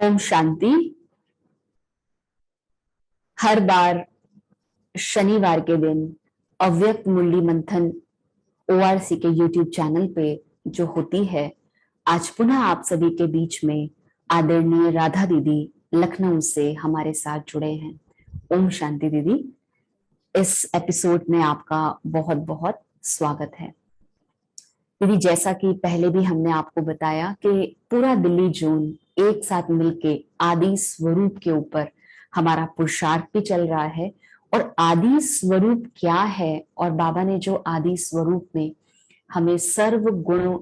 ओम शांति। हर बार शनिवार के दिन अव्यक्त मुरली मंथन ओआरसी के यूट्यूब चैनल पे जो होती है, आज पुनः आप सभी के बीच में आदरणीय राधा दीदी लखनऊ से हमारे साथ जुड़े हैं। ओम शांति दीदी, इस एपिसोड में आपका बहुत बहुत स्वागत है। दीदी, जैसा कि पहले भी हमने आपको बताया कि पूरा दिल्ली जोन एक साथ मिलके आदि स्वरूप के ऊपर हमारा पुरुषार्थ भी चल रहा है। और आदि स्वरूप क्या है, और बाबा ने जो आदि स्वरूप में हमें सर्व गुण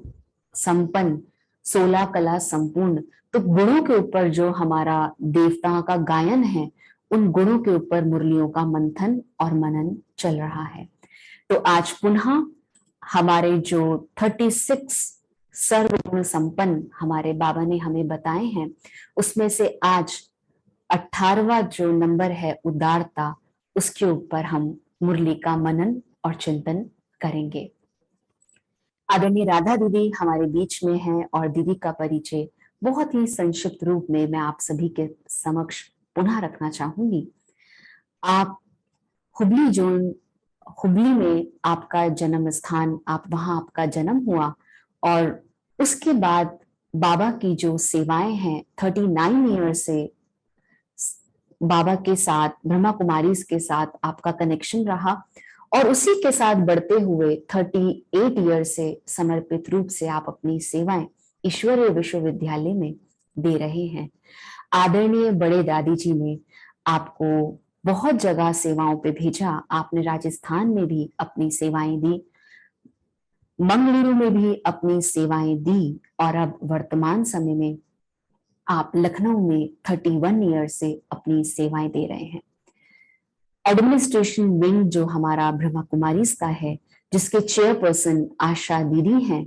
संपन्न 16 कला संपूर्ण, तो गुणों के ऊपर जो हमारा देवताओं का गायन है, उन गुणों के ऊपर मुरलियों का मंथन और मनन चल रहा है। तो आज पुनः हमारे जो 36 सर्वगुण संपन्न हमारे बाबा ने हमें बताए हैं, उसमें से आज 18वां जो नंबर है उदारता, उसके ऊपर हम मुरली का मनन और चिंतन करेंगे। आदरणीय राधा दीदी हमारे बीच में हैं और दीदी का परिचय बहुत ही संक्षिप्त रूप में मैं आप सभी के समक्ष पुनः रखना चाहूंगी। आप हुबली जोन, हुबली में आपका जन्म स्थान, आप वहां आपका जन्म हुआ और उसके बाद बाबा की जो सेवाएं हैं, 39 ईयर से बाबा के साथ, ब्रह्मा कुमारी के साथ आपका कनेक्शन रहा और उसी के साथ बढ़ते हुए 38 ईयर से समर्पित रूप से आप अपनी सेवाएं ईश्वरीय विश्वविद्यालय में दे रहे हैं। आदरणीय बड़े दादी जी ने आपको बहुत जगह सेवाओं पे भेजा। आपने राजस्थान में भी अपनी सेवाएं दी, मंगलुरु में भी अपनी सेवाएं दी और अब वर्तमान समय में आप लखनऊ में 31 ईयर से अपनी सेवाएं दे रहे हैं। एडमिनिस्ट्रेशन विंग जो हमारा ब्रह्मा कुमारी का है, जिसके चेयरपर्सन आशा दीदी हैं,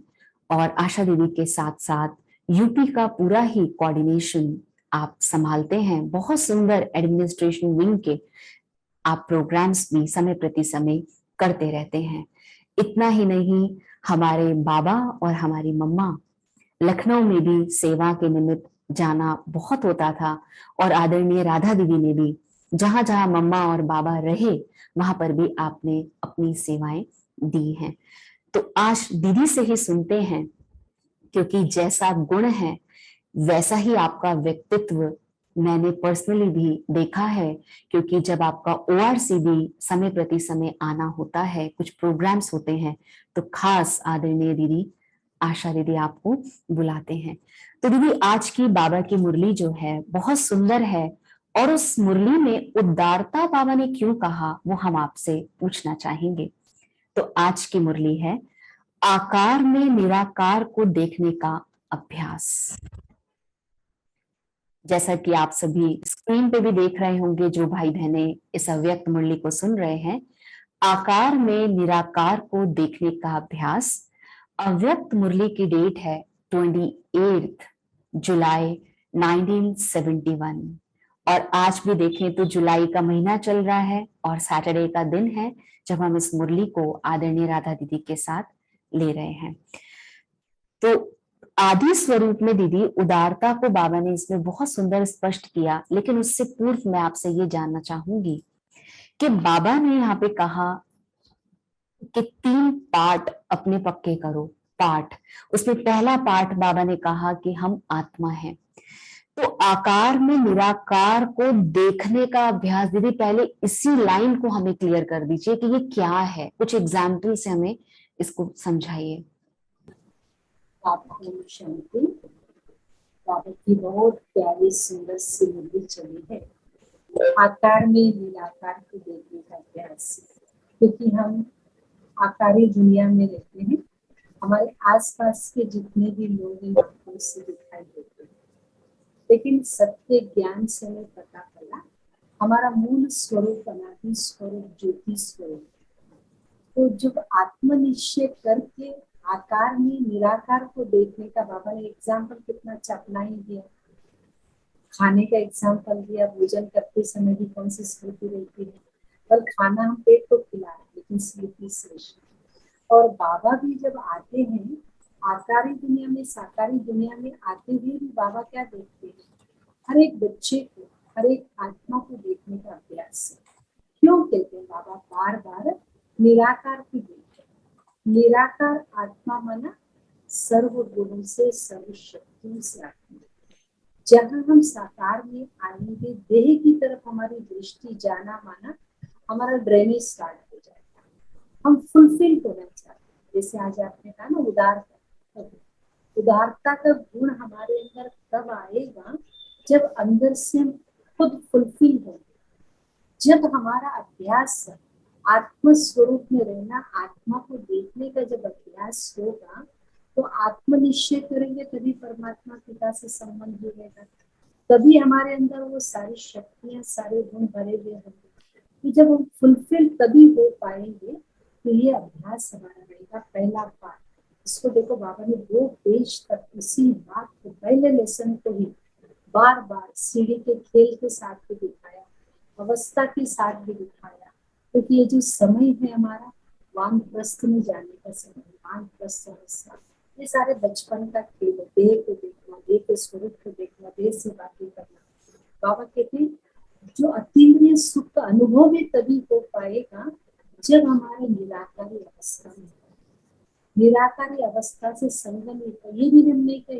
और आशा दीदी के साथ साथ यूपी का पूरा ही कोऑर्डिनेशन आप संभालते हैं। बहुत सुंदर एडमिनिस्ट्रेशन विंग के आप प्रोग्राम्स भी समय प्रति समय करते रहते हैं। इतना ही नहीं, हमारे बाबा और हमारी मम्मा लखनऊ में भी सेवा के निमित्त जाना बहुत होता था और आदरणीय राधा दीदी ने भी जहां जहां मम्मा और बाबा रहे, वहां पर भी आपने अपनी सेवाएं दी हैं। तो आज दीदी से ही सुनते हैं, क्योंकि जैसा गुण है वैसा ही आपका व्यक्तित्व मैंने पर्सनली भी देखा है। क्योंकि जब आपका ओआरसी भी समय प्रति समय आना होता है, कुछ प्रोग्राम्स होते हैं, तो खास आदरणीय दीदी आशा दीदी आपको बुलाते हैं। तो दीदी, आज की बाबा की मुरली जो है बहुत सुंदर है, और उस मुरली में उदारता बाबा ने क्यों कहा, वो हम आपसे पूछना चाहेंगे। तो आज की मुरली है आकार में निराकार को देखने का अभ्यास। जैसा कि आप सभी स्क्रीन पे भी देख रहे होंगे, जो भाई बहने इस अव्यक्त मुरली को सुन रहे हैं, आकार में निराकार को देखने का अभ्यास। अव्यक्त मुरली की डेट है 28 जुलाई 1971, और आज भी देखें तो जुलाई का महीना चल रहा है और सैटरडे का दिन है जब हम इस मुरली को आदरणीय राधा दीदी के साथ ले रहे हैं। तो आदि स्वरूप में दीदी उदारता को बाबा ने इसमें बहुत सुंदर स्पष्ट किया, लेकिन उससे पूर्व मैं आपसे ये जानना चाहूंगी कि बाबा ने यहाँ पे कहा कि 3 पार्ट अपने पक्के करो। पार्ट, उसमें पहला पार्ट बाबा ने कहा कि हम आत्मा हैं। तो आकार में निराकार को देखने का अभ्यास, दीदी पहले इसी लाइन को हमें क्लियर कर दीजिए कि ये क्या है, कुछ एग्जाम्पल से हमें इसको समझाइए। आपको शांति। बाबा की बहुत प्यारी सुंदर सी मुरली चली है, आकार में निराकार को देखने का अभ्यास। क्योंकि हम आकारी दुनिया में रहते हैं, हमारे आसपास के जितने भी लोग हैं आंखों से दिखाई देते हैं, लेकिन सत्य ज्ञान से हमें पता चला हमारा मूल स्वरूप अनादि स्वरूप ज्योति स्वरूप। तो जब आत्मनिश्चय करके आकार में निराकार को देखने का बाबा ने एग्जाम्पल कितना अच्छा अपना ही दिया। खाने का एग्जाम्पल दिया, भोजन करते समय भी कौन सी स्मृति रहती है, पर खाना हम पेट को खिला रहे लेकिन स्मृति श्रेष्ठ। और बाबा भी जब आते हैं आकारी दुनिया में, साकारी दुनिया में आते हुए भी बाबा क्या देखते हैं, हर एक बच्चे को, हर एक आत्मा को देखने का अभ्यास है। क्यों कहते हैं बाबा बार बार निराकार की देखते हैं? निराकार आत्मा माना सर्व गुणों से, सर्व शक्तियों से आत्मा। जहाँ हम साकार में आएंगे, देह की तरफ हमारी दृष्टि जाना माना हमारा ड्रेनेज स्टार्ट हो जाएगा। हम फुलफिल होना चाहते हैं। जैसे आज आपने कहा ना उदारता, उदारता का गुण हमारे अंदर तब आएगा जब अंदर से हम खुद फुलफिल होंगे। जब हमारा अभ्यास आत्म स्वरूप में रहना, आत्मा को देखने का जब अभ्यास होगा, तो आत्मनिश्चय करेंगे, तभी परमात्मा पिता से संबंध जुड़ेगा, तभी हमारे अंदर वो सारी शक्तियां, सारे गुण भरे हुए होंगे। तो जब हम फुलफिल तभी हो पाएंगे। तो ये अभ्यास हमारा रहेगा पहला पाठ। इसको देखो बाबा ने 2 पेज तक इसी बात को, पहले लेसन को ही बार बार सीढ़ी के खेल के साथ भी दिखाया, अवस्था के साथ भी दिखाया। क्योंकि ये जो समय है हमारा वानप्रस्थ में जाने का समय, वानप्रस्थ अवस्था, ये सारे बचपन का खेल है। देह को देखना, देह के स्वरूप को देखना, देह से बातें करना। बाबा कहते हैं जो अतीन्द्रिय सुख का अनुभव है तभी हो पाएगा जब हमारे निराकारी अवस्था में, निराकारी अवस्था से संगम। ये भी हम नहीं कहे,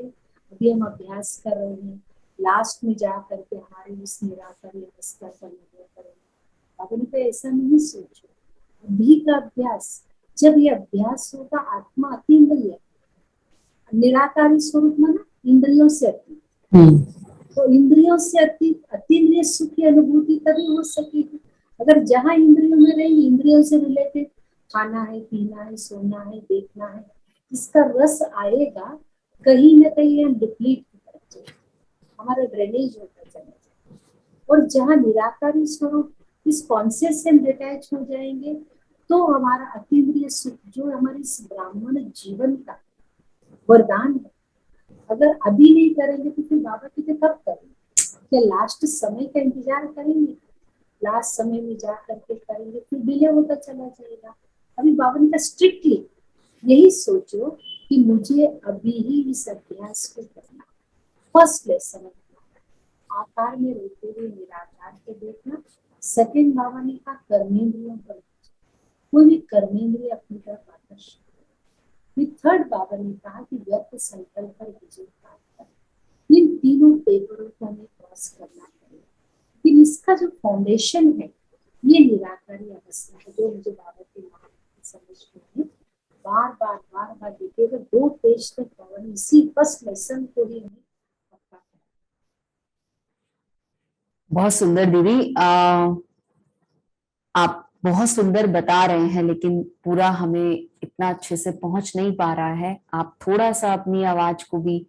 अभी हम अभ्यास कर रहे हैं, लास्ट में जा करके हमारी उस निराकारी अवस्था का अनुभव करेंगे। बाबा ने कहा ऐसा नहीं सोचो, अभी का अभ्यास, जब ये अभ्यास होगा आत्मा अतीन्द्रिय, निराकारी स्वरूप माना इंद्रियों से अतीत, तो इंद्रियों से अतीत अतीन्द्रिय सुख की अनुभूति तभी हो सकेगी। अगर जहाँ इंद्रियों में रहेंगे, इंद्रियों से रिलेटेड खाना है, पीना है, सोना है, देखना है, इसका रस आएगा, कहीं ना कहीं हम डिप्लीट करते, हमारा ड्रेनेज होता चला जाएगा। और जहाँ निराकारी स्वरूप इस कॉन्शियस से डिटैच हो जाएंगे, तो हमारा अतीन्द्रिय सुख जो हमारे इस ब्राह्मण जीवन का वरदान है, अगर अभी नहीं करेंगे तो फिर बाबा कहते कब करेंगे? क्या लास्ट समय का इंतजार करेंगे? लास्ट समय में जा करके करेंगे, फिर डिले होता चला जाएगा। अभी बाबा ने कहा स्ट्रिक्टली यही सोचो कि मुझे अभी ही इस अभ्यास को करना। फर्स्ट लेसन आकार में रहते हुए निराकार के देखना। सेकंड बाबा ने कहा कर्मेंद्रियों पर, कोई भी कर्मेंद्रिय अपनी तरफ आकर्षित। थर्ड बाबा ने कहा कि व्यर्थ संकल्प पर विजय प्राप्त कर। इन तीनों पेपरों को हमें क्रॉस करना पड़ेगा। लेकिन इसका जो फाउंडेशन है ये निराकारी अवस्था है, जो मुझे बाबा के नाम समझ में बार बार देखिएगा 2 पेज तक बाबा ने इसी फर्स्ट लेसन को ही हमें पक्का किया। बहुत सुंदर दीदी, आप बहुत सुंदर बता रहे हैं, लेकिन पूरा हमें इतना अच्छे से पहुंच नहीं पा रहा है। आप थोड़ा सा अपनी आवाज को भी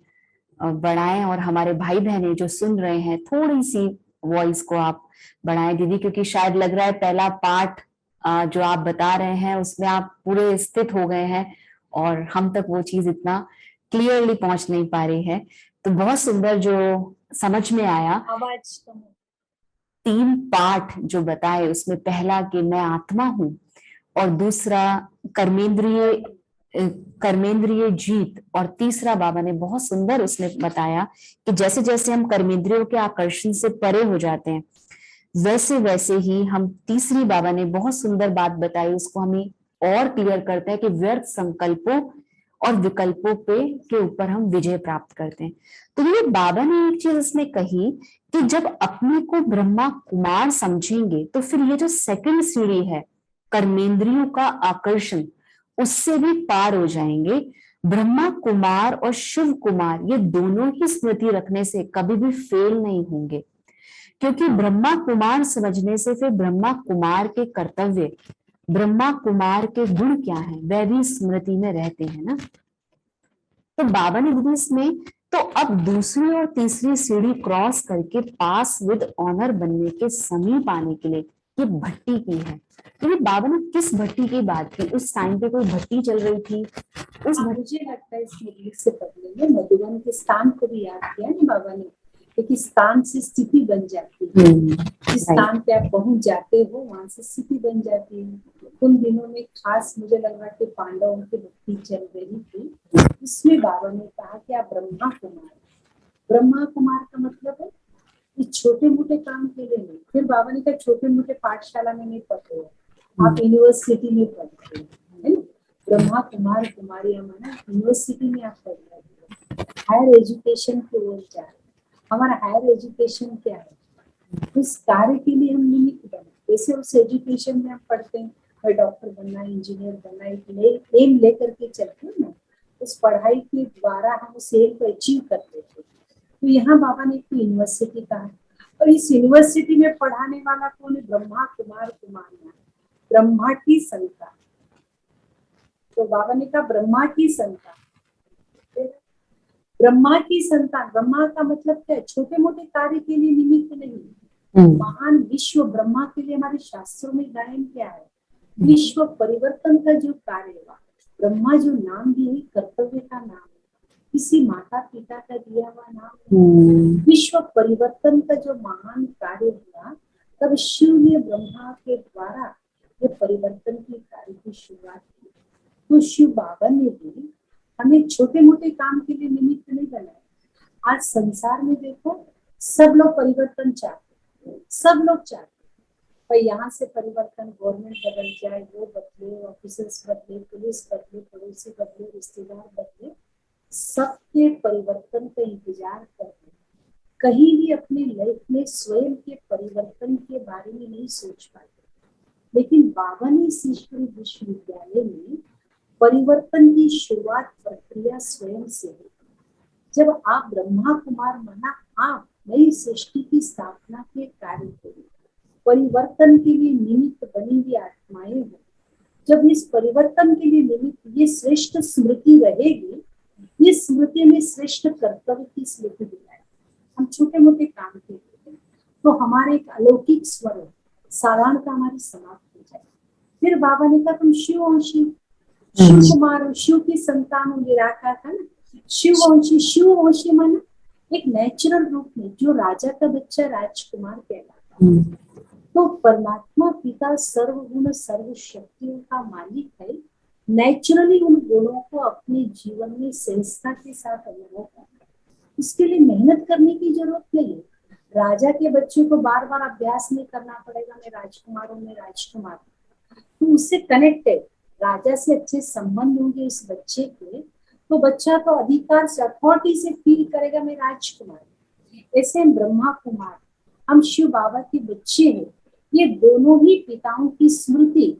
बढ़ाएं, और हमारे भाई बहनें जो सुन रहे हैं थोड़ी सी वॉइस को आप बढ़ाएं दीदी, क्योंकि शायद लग रहा है पहला पार्ट जो आप बता रहे हैं उसमें आप पूरे स्थित हो गए हैं, और हम तक वो चीज इतना क्लियरली पहुंच नहीं पा रही है। तो बहुत सुंदर जो समझ में आया, आवाज कम, 3 पार्ट जो बताए उसमें पहला कि मैं आत्मा हूं, और दूसरा कर्मेंद्रिय कर्मेंद्रिय जीत, और तीसरा बाबा ने बहुत सुंदर उसने बताया कि जैसे जैसे हम कर्मेंद्रियों के आकर्षण से परे हो जाते हैं, वैसे वैसे ही हम, तीसरी बाबा ने बहुत सुंदर बात बताई, उसको हमें और क्लियर करते हैं कि व्यर्थ संकल्पों और विकल्पों पे के ऊपर हम विजय प्राप्त करते हैं। तो ये बाबा ने एक चीज इसमें कही कि जब अपने को ब्रह्मा कुमार समझेंगे, तो फिर ये जो सेकंड सीढ़ी है कर्मेंद्रियों का आकर्षण, उससे भी पार हो जाएंगे। ब्रह्मा कुमार और शिव कुमार ये दोनों ही स्मृति रखने से कभी भी फेल नहीं होंगे, क्योंकि ब्रह्मा कुमार समझने से फिर ब्रह्मा कुमार के कर्तव्य, ब्रह्मा कुमार के गुण क्या है, वह भी स्मृति में रहते हैं ना। तो बाबा ने दीदी इसमें, तो अब दूसरी और तीसरी सीढ़ी क्रॉस करके पास विद ऑनर बनने के समीप आने के लिए ये भट्टी की है। तो ये बाबा ने किस भट्टी की बात की? उस टाइम पे कोई भट्टी चल रही थी उस मुझे लगता है इस मुद्रिक से पढ़ने में मधुबन के स्थान को भी याद किया ना बाबा ने, क्योंकि स्थान से स्थिति बन जाती है। जिस स्थान पे आप पहुंच जाते हो वहां से स्थिति बन जाती है। उन दिनों में खास मुझे लग रहा कि पांडवों की भक्ति चल रही थी। इसमें बाबा ने कहा कि आप ब्रह्मा कुमार, ब्रह्मा कुमार का मतलब है इस छोटे मोटे काम के लिए नहीं। फिर बाबा ने कहा छोटे मोटे पाठशाला में नहीं पढ़ते हो, आप यूनिवर्सिटी में पढ़ते हो, है ना। ब्रह्मा कुमार कुमारियां माना यूनिवर्सिटी में आप पढ़ रहे हो, हायर एजुकेशन की ओर जा रहे हैं। हमारा हायर एजुकेशन क्या है, उस कार्य के लिए हम निमित्त बने। जैसे उस एजुकेशन में हम पढ़ते हैं मैं डॉक्टर बनना, इंजीनियर बनना, एक एम लेकर के चलते हैं ना, उस पढ़ाई के द्वारा हम उस एम को अचीव कर लेते हैं। तो यहाँ बाबा ने एक यूनिवर्सिटी कहा, और इस यूनिवर्सिटी में पढ़ाने वाला कौन है, ब्रह्मा कुमार कुमारियां, ब्रह्मा की संतान। तो बाबा ने कहा ब्रह्मा की संतान, ब्रह्मा की संतान, ब्रह्मा का मतलब क्या है, छोटे मोटे कार्य के लिए निमित्त नहीं, महान विश्व ब्रह्मा के लिए हमारे शास्त्रों में गायन क्या है, विश्व परिवर्तन का जो कार्य हुआ, ब्रह्मा जो नाम दिए कर्तव्य का नाम, किसी माता पिता का दिया हुआ नाम, विश्व परिवर्तन का जो महान कार्य हुआ, तब शिव ने ब्रह्मा के द्वारा ये परिवर्तन के कार्य की शुरुआत की। तो शिव बाबा ने भी हमें छोटे मोटे काम के लिए निमित्त नहीं बनाया। आज संसार में देखो सब लोग परिवर्तन चाहते हैं, सब लोग चाहते हैं, पर यहाँ से परिवर्तन, गवर्नमेंट बदल जाए, वो बदले, ऑफिसर्स बदले, पुलिस बदले, पड़ोसी बदले, रिश्तेदार बदले, सबके परिवर्तन का इंतजार करते, कहीं भी अपनी लाइफ में स्वयं के परिवर्तन के बारे में नहीं सोच पाते। लेकिन बाबा ने इस ईश्वरी विश्वविद्यालय में परिवर्तन की शुरुआत प्रक्रिया स्वयं से हुई। जब आप ब्रह्मा कुमार माना आप नई सृष्टि की स्थापना के कार्य के लिए परिवर्तन के लिए निमित्त बनी हुई आत्माएं हो, जब इस परिवर्तन के लिए निमित्त ये श्रेष्ठ स्मृति रहेगी, ये स्मृति में श्रेष्ठ कर्तव्य की स्मृति दिलाए। हम छोटे मोटे काम के लिए तो हमारे एक अलौकिक स्वरूप साधारणता हमारी समाप्त हो जाए। फिर बाबा ने कहा तुम शिववंशी, शिव कुमार, शिव की संतान निराकार था ना, शिववंशी, शिववंशी माना एक नेचुरल रूप में जो राजा का बच्चा राजकुमार कहलाता। तो परमात्मा पिता सर्वगुण सर्व शक्तियों का मालिक है, नेचुरली उन गुणों को अपने जीवन में सहजता के साथ अनुभव करता है। इसके लिए मेहनत करने की जरूरत नहीं है। राजा के बच्चे को बार बार अभ्यास नहीं करना पड़ेगा मैं राजकुमार हूँ, मैं राजकुमार, तो उससे कनेक्टेड, राजा से अच्छे संबंध होंगे उस बच्चे के, तो बच्चा तो अधिकार से अथॉरिटी से फील करेगा मैं राजकुमार। ऐसे ब्रह्मा कुमार, हम शिव बाबा के बच्चे हैं, ये दोनों ही पिताओं की स्मृति,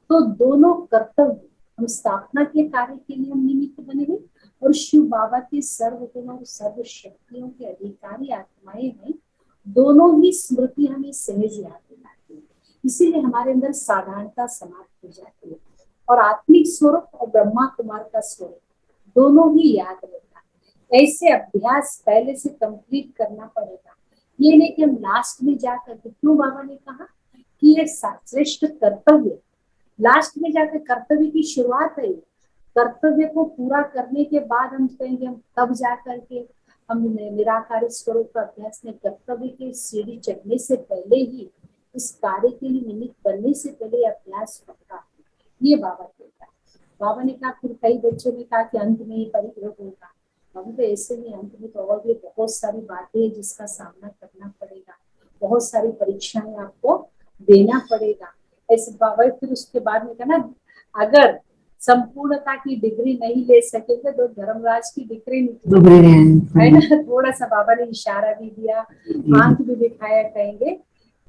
तो दोनों कर्तव्य हम स्थापना के कार्य के लिए हम निमित्त बने हैं, और शिव बाबा के सर्वगुण और सर्व शक्तियों के अधिकारी आत्माएं हैं, दोनों ही स्मृति हमें सहज याद दिलाती है। इसीलिए हमारे अंदर साधारणता समाप्त हो जाती है, और आत्मिक स्वरूप और ब्रह्मा कुमार का स्वरूप दोनों ही याद रहता है। ऐसे अभ्यास पहले से कंप्लीट करना पड़ेगा। ये नहीं कि हम लास्ट में जाकर के, क्यों बाबा ने कहा कि ये श्रेष्ठ कर्तव्य, लास्ट में जाकर कर्तव्य की शुरुआत है। कर्तव्य को पूरा करने के बाद हम कहेंगे, हम तब जाकर के हम निराकार स्वरूप का अभ्यास में, कर्तव्य के सीढ़ी चढ़ने से पहले ही, इस कार्य के लिए निमित्त बनने से पहले अभ्यास पक्का, ये बाबा कहता है। बाबा ने कहा, फिर कई बच्चों ने कहा कि अंत में ही परिग्रह होगा। हम तो ऐसे नहीं, अंत में तो और भी बहुत सारी बातें हैं जिसका सामना करना पड़ेगा, बहुत सारी परीक्षाएं आपको देना पड़ेगा। ऐसे बाबा फिर उसके बाद में कहा ना, अगर संपूर्णता की डिग्री नहीं ले सकेंगे तो धर्मराज की डिग्री निकलेगी, है ना। थोड़ा सा बाबा ने इशारा भी दिया, आंख भी दिखाया, कहेंगे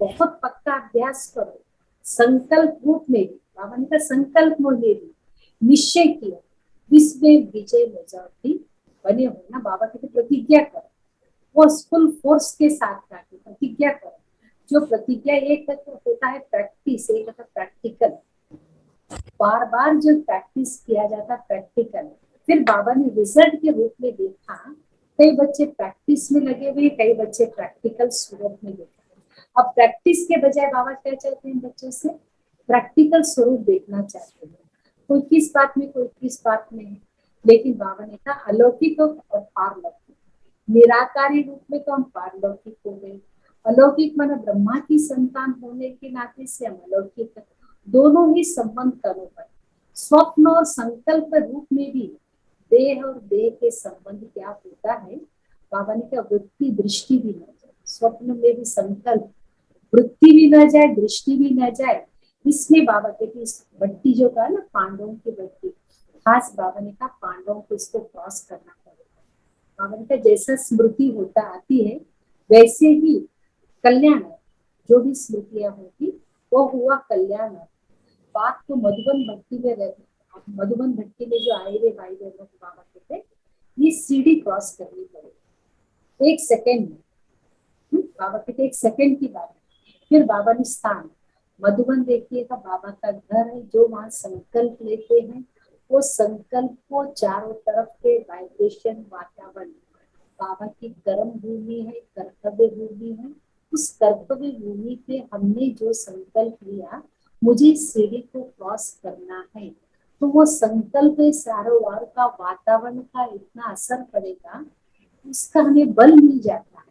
बहुत पक्का अभ्यास करो, संकल्प रूप में भी, बाबा ने कहा संकल्प में भी निश्चय किया, जिसमें विजय मेजॉरिटी बने हो ना। बाबा कहते प्रतिज्ञा करो, वो फुल फोर्स के साथ करके प्रतिज्ञा करो। जो प्रतिज्ञा एक होता है प्रैक्टिस, एक होता है प्रैक्टिकल, बार बार जो प्रैक्टिस किया जाता है प्रैक्टिकल। फिर बाबा ने रिजल्ट के रूप में देखा, कई बच्चे प्रैक्टिस में लगे हुए, कई बच्चे प्रैक्टिकल स्वरूप में देखा। अब प्रैक्टिस के बजाय बाबा क्या चाहते हैं, बच्चों से प्रैक्टिकल स्वरूप देखना चाहते हैं। कोई किस बात में, कोई किस बात में है, लेकिन बाबा ने कहा अलौकिक और पारलौकिक, निराकारी रूप में तो हम पारलौकिक हो गए, अलौकिक माना ब्रह्मा की संतान होने के नाते से हम अलौकिक, दोनों ही संबंध कर्मों पर, स्वप्न और संकल्प रूप में भी देह और देह के संबंध क्या होता है। बाबा ने कहा वृत्ति दृष्टि भी न जाए, स्वप्न में भी संकल्प, वृत्ति भी न जाए, दृष्टि भी न जाए। इसमें बाबा कहते इस भट्टी जो कहा ना, पांडवों की भट्टी, खास बाबा ने कहा पांडवों को इसको क्रॉस करना पड़ेगा। बाबा ने कहा जैसा स्मृति होता आती है वैसे ही कल्याण, जो भी स्मृतियां होगी वो हुआ कल्याण। बात तो मधुबन भट्टी में रहती, मधुबन भट्टी में जो आए हुए भाई बहनों को बाबा कहते ये सीढ़ी क्रॉस करनी पड़ेगी 1 सेकेंड में। बाबा कहते 1 सेकेंड की बात है। फिर बाबा ने स्थान मधुबन देखिएगा, बाबा का घर है। जो वहां संकल्प लेते हैं वो संकल्प को चारों तरफ के वाइब्रेशन वातावरण, बाबा की कर्म भूमि है, कर्तव्य भूमि है। उस कर्तव्य भूमि पे हमने जो संकल्प लिया मुझे इस सीढ़ी को क्रॉस करना है, तो वो संकल्प चारों ओर का वातावरण का इतना असर पड़ेगा, उसका हमें बल मिल जाता है।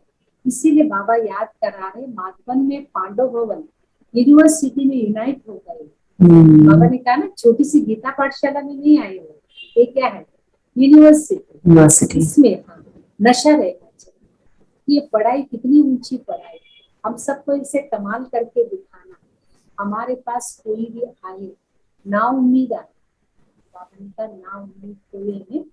इसीलिए बाबा याद करा रहे माधवन में पांडव भवन यूनिवर्सिटी में यूनाइट हो गए। बाबा ने कहा ना छोटी सी गीता पाठशाला में नहीं आए हो, ये क्या है यूनिवर्सिटी। इसमें हाँ नशा रहना चाहिए। ये पढ़ाई कितनी ऊंची पढ़ाई, हम सबको इसे कमाल करके दिखाना। हमारे पास कोई भी आए ना उम्मीद आए, बाबा ने कहा ना उम्मीद कोई हमें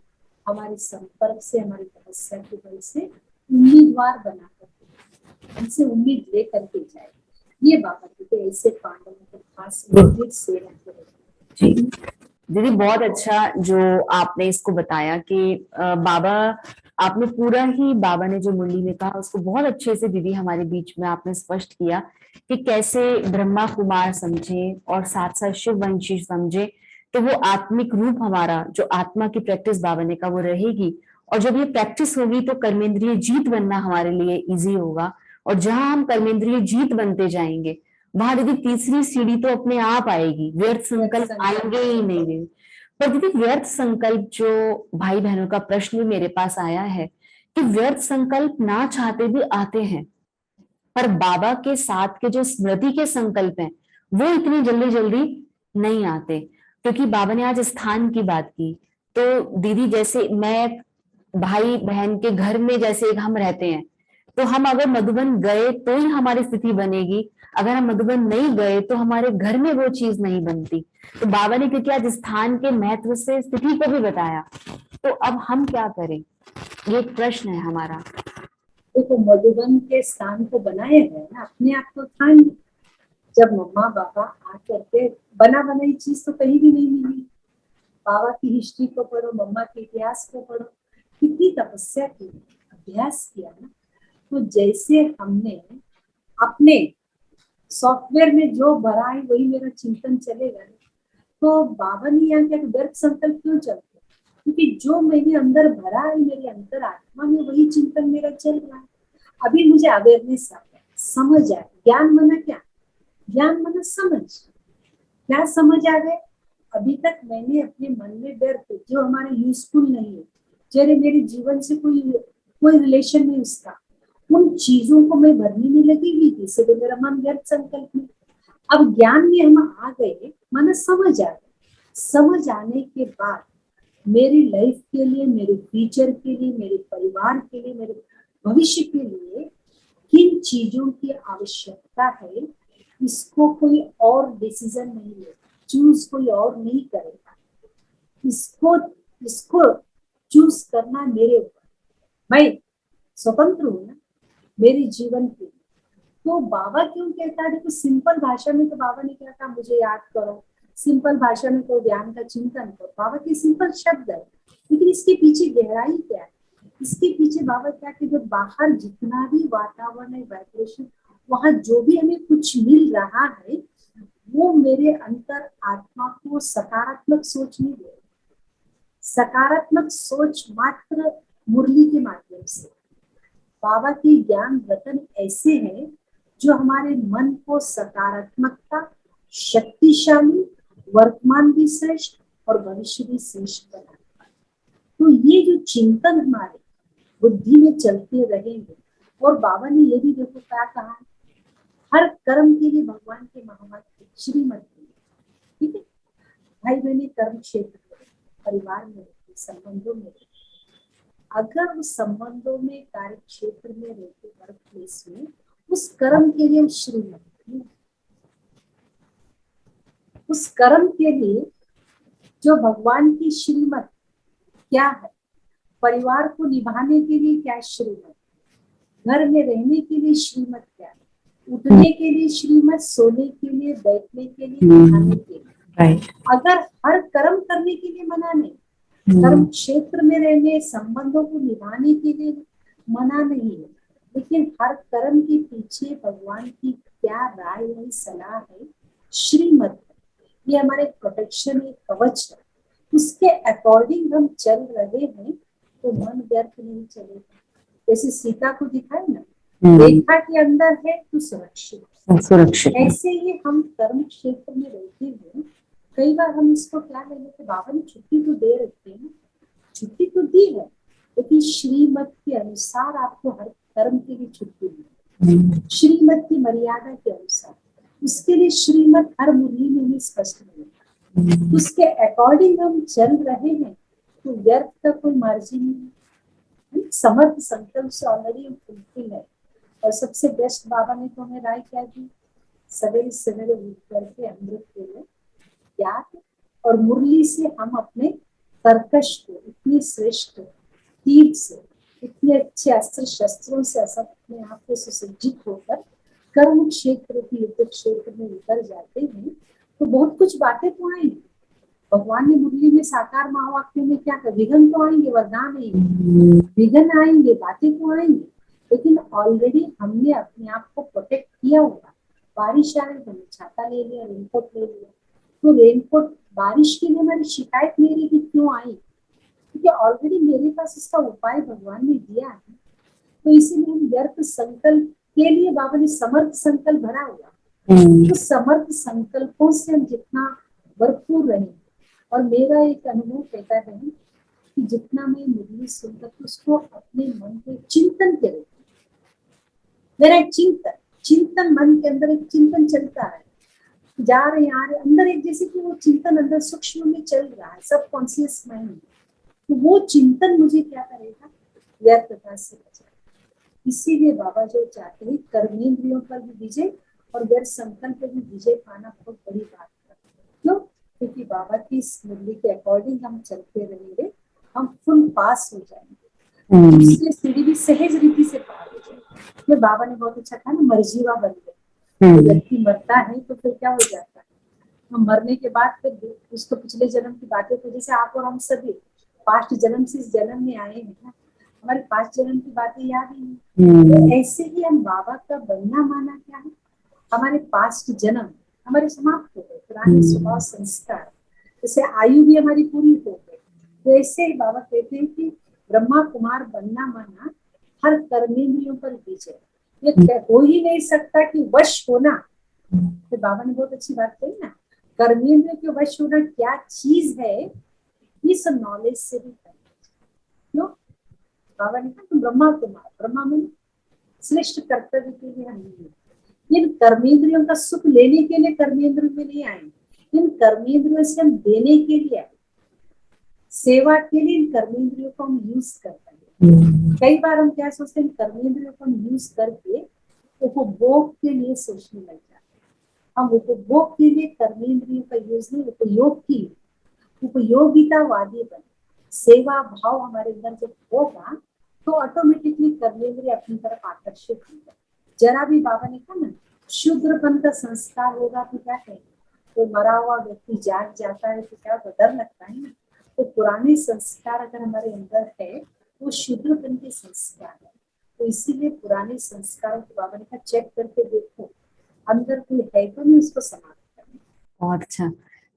हमारे संपर्क से, हमारी तपस्या के बल से उम्मीदवार बना करके हमसे उम्मीद ले करके जाए। ये बाबा कहते ऐसे पांडवों को खास से जी दीदी, बहुत अच्छा जो आपने इसको बताया कि बाबा, आपने पूरा ही बाबा ने जो मुरली में कहा उसको बहुत अच्छे से दीदी हमारे बीच में आपने स्पष्ट किया कि कैसे ब्रह्मा कुमार समझे और साथ साथ शिव वंशी समझे, तो वो आत्मिक रूप हमारा जो आत्मा की प्रैक्टिस बाबा ने कहा वो रहेगी। और जब ये प्रैक्टिस होगी तो कर्मेंद्रिय जीत बनना हमारे लिए इजी होगा। और जहां हम कर्मेंद्रिय जीत बनते जाएंगे वहां दीदी तीसरी सीढ़ी तो अपने आप आएगी, व्यर्थ संकल्प आएंगे ही नहीं दीदी। पर दीदी व्यर्थ संकल्प, जो भाई बहनों का प्रश्न भी मेरे पास आया है कि व्यर्थ संकल्प ना चाहते भी आते हैं, पर बाबा के साथ के जो स्मृति के संकल्प हैं वो इतनी जल्दी जल्दी नहीं आते। क्योंकि बाबा ने आज स्थान की बात की, तो दीदी जैसे मैं भाई बहन के घर में जैसे हम रहते हैं, तो हम अगर मधुबन गए तो ही हमारी स्थिति बनेगी, अगर हम मधुबन नहीं गए तो हमारे घर में वो चीज नहीं बनती। तो बाबा ने क्योंकि आज स्थान के महत्व से स्थिति को भी बताया, तो अब हम क्या करें, ये एक प्रश्न है हमारा। देखो मधुबन के स्थान को बनाए गए ना, अपने आप तो था नहीं। जब मम्मा बाबा आकर के बना बनाई चीज तो कहीं भी नहीं मिली। बाबा की हिस्ट्री को पढ़ो, मम्मा के इतिहास को पढ़ो, कितनी तपस्या की, अभ्यास किया ना। तो जैसे हमने अपने सॉफ्टवेयर में जो भरा है वही मेरा चिंतन चलेगा। तो बाबा ने यहाँ क्या व्यर्थ संकल्प क्यों चलते, क्योंकि जो मैंने अंदर भरा है मेरे अंतर आत्मा में वही चिंतन मेरा चल रहा है। अभी मुझे अवेयरनेस आ गया, समझ आया। ज्ञान माना क्या, ज्ञान माना समझ। क्या समझ आ गए, अभी तक मैंने अपने मन में व्यर्थ जो हमारे यूजफुल नहीं है, जरे मेरे जीवन से कोई कोई रिलेशन नहीं उसका, उन चीजों को मैं भरने में लगी हुई थी, इससे तो मेरा मन व्यर्थ संकल्प में। अब ज्ञान में हम आ गए, माना समझ आ गए। समझ आने के बाद मेरी लाइफ के लिए, मेरे फ्यूचर के लिए, मेरे परिवार के लिए, मेरे भविष्य के लिए किन चीजों की आवश्यकता है, इसको कोई और डिसीजन नहीं लेगा, चूज कोई और नहीं करेगा। इसको इसको चूज करना मेरे ऊपर, मैं स्वतंत्र हूं ना मेरे जीवन के लिए। तो बाबा क्यों कहता है, देखो सिंपल भाषा में तो बाबा ने क्या कहा, मुझे याद करो। सिंपल भाषा में तो ध्यान का चिंतन करो, बाबा के सिंपल शब्द है, लेकिन इसके पीछे गहराई क्या है। इसके पीछे बाबा क्या कहते, बाहर जितना भी वातावरण है, वाइब्रेशन, वहां जो भी हमें कुछ मिल रहा है वो मेरे अंतर आत्मा को सकारात्मक सोच नहीं दे। सकारात्मक सोच मात्र मुरली के माध्यम से। बाबा की ज्ञान रतन ऐसे हैं जो हमारे मन को सकारात्मकता, शक्तिशाली, वर्तमान भी श्रेष्ठ और भविष्य भी श्रेष्ठ बनाता है। तो ये जो चिंतन हमारे बुद्धि में चलते रहेंगे। और बाबा ने ये भी देखो क्या कहा, हर कर्म के लिए भगवान के महावाक्य श्रीमत, ठीक है। भाई बहने कर्म क्षेत्र में, परिवार में, संबंधों में, अगर उस संबंधों में, कार्य क्षेत्र में रहते, वर्क प्लेस में, उस कर्म के लिए हम श्रीमत, उस कर्म के लिए जो भगवान की श्रीमत क्या है, परिवार को निभाने के लिए क्या श्रीमत, घर में रहने के लिए श्रीमत क्या है, उठने के लिए श्रीमत, सोने के लिए, बैठने के लिए, खाने के लिए। अगर हर कर्म करने के लिए मना नहीं, कर्म क्षेत्र में रहने, संबंधों को निभाने के लिए मना नहीं है, लेकिन हर कर्म के पीछे भगवान की क्या राय है, सलाह है, श्रीमत, ये हमारे प्रोटेक्शन, एक कवच है, उसके अकॉर्डिंग हम चल रहे हैं तो मन व्यर्थ नहीं चलेगा। जैसे सीता को दिखाए ना, रेखा के अंदर है तो सुरक्षित। ऐसे ही हम कर्म क्षेत्र में रहते हुए कई बार हम इसको क्या ले लेते, बाबा ने छुट्टी तो दे रखी है, छुट्टी तो दी है, लेकिन श्रीमत के अनुसार आपको हर कर्म के लिए छुट्टी दी, श्रीमत की मर्यादा के अनुसार। उसके लिए श्रीमत हर मुरली में भी स्पष्ट मिलेगा, उसके अकॉर्डिंग हम चल रहे हैं तो व्यर्थ का कोई मार्जिन नहीं। समर्थ संकल्प से ऑलरेडी हम फुलफिल है। और सबसे बेस्ट बाबा ने तो हमें राय क्या दी, सवेरे सवेरे उठ करके अमृत के लिए ज्ञात और मुरली से हम अपने कर्कश को इतनी श्रेष्ठ तीर से, इतने अच्छे अस्त्र शस्त्रों से अपने आप को सुसज्जित होकर कर्म क्षेत्र की युद्ध क्षेत्र में उतर जाते हैं तो बहुत कुछ बातें तो आएंगी। भगवान ने मुरली में साकार महावाक्य में क्या कर, विघ्न तो आएंगे, वरदान आएंगे, विघ्न आएंगे, बातें तो आएंगी, लेकिन ऑलरेडी हमने अपने आप को प्रोटेक्ट किया होगा। बारिश आ रही, हमने छाता ले लिया, रेनकोट ले लिया, तो रेनकोट बारिश के लिए हमारी शिकायत नहीं रही कि क्यों आई, क्योंकि ऑलरेडी मेरे पास इसका उपाय भगवान ने दिया है। तो इसीलिए हम व्यर्थ संकल्प के लिए बाबा ने समर्थ संकल्प भरा हुआ, तो समर्थ संकल्पों से हम जितना भरपूर रहे। और मेरा एक अनुभव कहता है कि जितना मैं मुरली सुनकर उसको अपने मन के चिंतन के रूप, मेरा एक चिंतन मन के अंदर एक चिंतन चलता है, जा रहे आ रहे अंदर एक, जैसे कि वो चिंतन अंदर सूक्ष्म में चल रहा है, सब कॉन्शियस माइंड, तो वो चिंतन मुझे क्या करेगा, व्यर्थता से बचाएगा। इसीलिए बाबा जो चाहते हैं कर्मेंद्रियों पर भी विजय और व्यर्थ संकल्प पर भी विजय पाना बहुत बड़ी बात है। क्यों? क्योंकि बाबा की इस मुरली के अकॉर्डिंग हम चलते रहेंगे, हम फुल पास हो जाएंगे, इसलिए सीढ़ी भी सहज रीति से पार हो जाएगी। तो बाबा ने बहुत अच्छा कहा ना, मर्जीवा बन गए। तो व्यक्ति मरता है तो फिर क्या हो जाता है, हम मरने के बाद फिर उसको पिछले जन्म की बातें, तो जैसे आप और हम सभी पास्ट जन्म से इस जन्म में आए हैं ना, हमारे पास्ट जन्म की बातें याद ही नहीं। तो ऐसे ही हम बाबा का बनना माना क्या है, हमारे पास्ट जन्म हमारे समाप्त हो गए, पुराने स्वभाव संस्कार, जैसे आयु भी हमारी पूरी हो गई। तो ऐसे ही बाबा कहते हैं कि ब्रह्मा कुमार बनना माना हर कर्मेंद्रियों पर विजय। ये हो ही नहीं सकता कि वश होना, तो बाबा ने बहुत अच्छी बात कही ना, कर्मेंद्रियों के वश होना क्या चीज है, इस नॉलेज से भी क्यों बाबा ने कहा ब्रह्मा कुमार, ब्रह्मा में श्रेष्ठ कर्तव्य के लिए हम नहीं, इन कर्मेंद्रियों का सुख लेने के लिए कर्मेंद्रियों में नहीं आए, इन कर्मेंद्रियों से हम देने के लिए आए, सेवा के लिए इन कर्मेंद्रियों को हम यूज करते हैं। कई बार हम क्या सोचते हैं, कर्मेंद्रियों को हम यूज करके उपभोग के लिए सोचने लग जाते हैं। हम उपभोग के लिए कर्मेंद्रियों का यूज नहीं, उपयोग की उपयोगितावादी बने, सेवा भाव हमारे अंदर जब होगा तो ऑटोमेटिकली कर्मेंद्रिय अपनी तरफ आकर्षित होगा। जरा भी बाबा ने कहा ना, शूद्रपन का संस्कार होगा तो क्या कहेंगे, तो मरा हुआ व्यक्ति जाग जाता है तो क्या डर लगता है ना। तो पुराने संस्कार अगर हमारे अंदर है वो शूद्रपन के संस्कार है, तो इसीलिए पुराने संस्कारों को बाबा ने कहा चेक करके देखो अंदर कोई है तो नहीं, उसको समाप्त करना। बहुत अच्छा।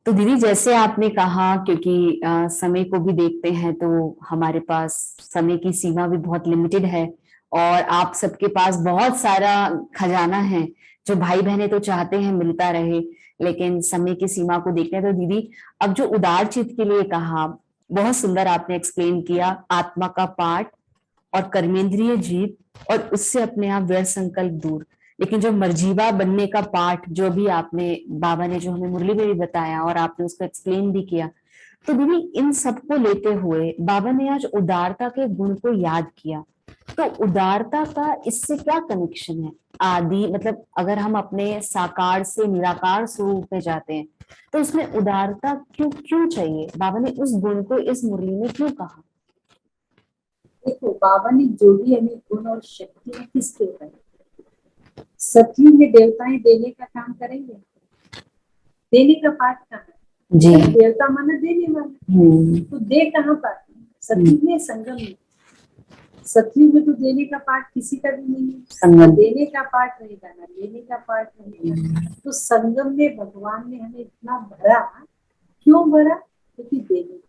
तो दीदी जैसे आपने कहा, क्योंकि समय को भी देखते हैं तो हमारे पास समय की सीमा भी बहुत लिमिटेड है और आप सबके पास बहुत सारा खजाना है जो भाई बहनें तो चाहते हैं मिलता रहे, लेकिन समय की सीमा को देखते हैं। तो दीदी अब जो उदार चित्त के लिए कहा, बहुत सुंदर आपने एक्सप्लेन किया, आत्मा का पाठ और कर्मेंद्रिय जीत और उससे अपने आप व्यर्थ संकल्प दूर। लेकिन जो मर्जीवा बनने का पाठ जो भी आपने, बाबा ने जो हमें मुरली में भी बताया और आपने उसको एक्सप्लेन भी किया, तो दीदी इन सबको लेते हुए बाबा ने आज उदारता के गुण को याद किया, तो उदारता का इससे क्या कनेक्शन है? आदि मतलब अगर हम अपने साकार से निराकार स्वरूप में जाते हैं तो उसमें उदारता क्यों क्यों चाहिए? बाबा ने उस गुण को इस मुरली में क्यों कहा? देखो, बाबा ने जो भी हमें गुण और शक्तियां किसके ऊपर, सतयुग में देवताएं देने का काम करेंगे, देने का पाठ कहाँ है? जी। देवता माना देने वाला, तो दे कहाँ पाते हैं? सतयुग में, संगम में। सतयुग में तो देने का पाठ किसी का भी नहीं है, ना देने का पाठ रहेगा ना लेने का पाठ रहेगा। तो संगम में भगवान ने हमें इतना भरा, क्यों भरा? क्योंकि देने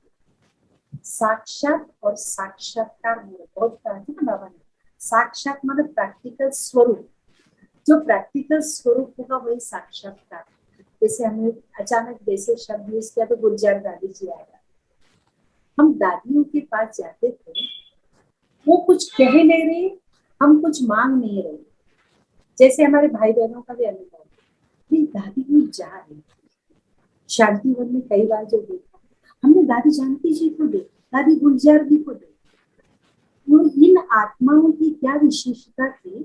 साक्षात और साक्षात्कार बहुत कहा है ना बाबा ने। साक्षात मतलब प्रैक्टिकल स्वरूप, जो प्रैक्टिकल स्वरूप होगा वही साक्षात्कार। जैसे हमें अचानक जैसे शब्द यूज किया तो गुर्जर दादी जी आएगा, हम दादियों के पास जाते थे, वो कुछ कह नहीं रहे, हम कुछ मांग नहीं रहे। जैसे हमारे भाई बहनों का भी अनुभव, दादी भी जा रही शांति वन में कई बार जो देखा, हमने दादी जानती जी को देखा, दादी गुलजार जी को देखा। वो इन आत्माओं की क्या विशेषता थी,